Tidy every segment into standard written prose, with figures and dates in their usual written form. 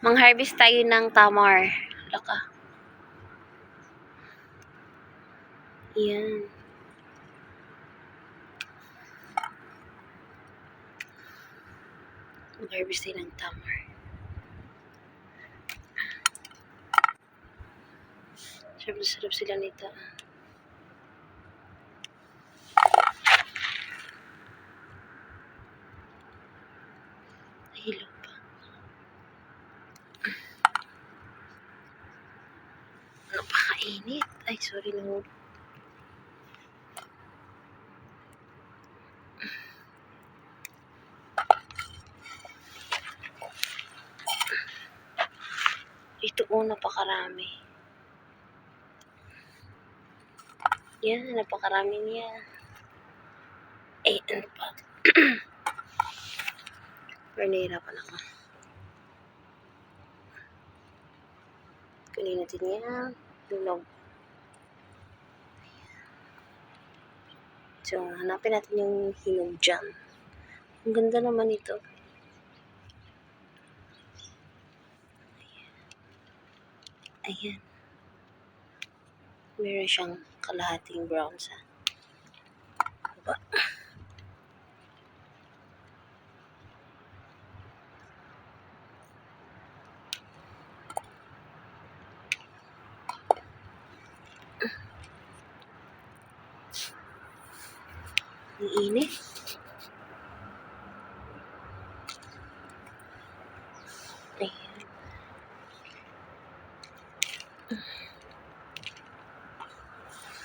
Mang-harvest tayo ng tamar. Laka. Yan. Mag-harvest tayo ng tamar. Sarap sila nito. Hilo pa. Napakainit. Ay, sorry na. Ito napakarami. Yan, napakarami niya. Ano pa? Pero nahihirapan ako. Kunin natin yan. Hinog. So, hanapin natin yung hinog dyan. Ang ganda naman ito. Ayan. Meron siyang kalahating brown sa baba. Ang init. Ayan.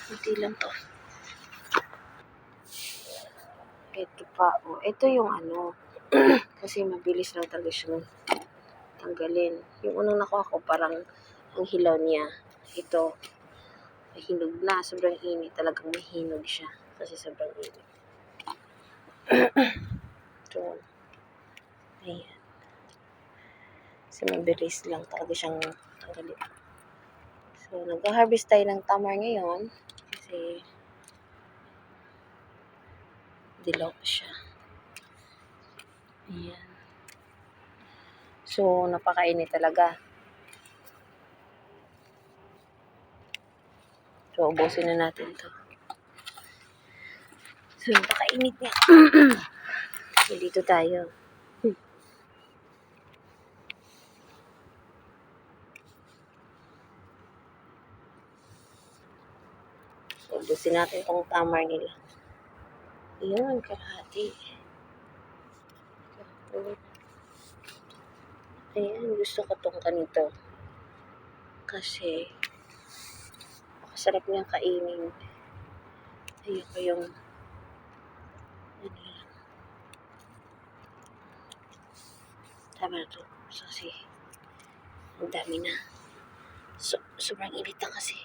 Hindi lang to. Ito pa. Oh, ito yung kasi mabilis lang talaga siyang tanggalin. Yung unang nakuha ko parang ang hilaw niya. Ito, mahinog na. Sobrang init. Talagang mahinog siya. Kasi sobrang init. So, ayan. Kasi mabilis lang talaga siyang tanggalin. So, nag-harvest tayo ng tamar ngayon. Kasi dilaw pa siya. Ayan. So, napakainit talaga. So, ubusin na natin to. So, napakainit niya. So, dito tayo. So, ubusin natin tong tamar nila. Ayan, kalahati. Ayan, gusto ko tong ganito. Kasi, masarap niyang kainin. Ayoko yung tama na to. So, kasi, ang dami na. So, sobrang init na kasi.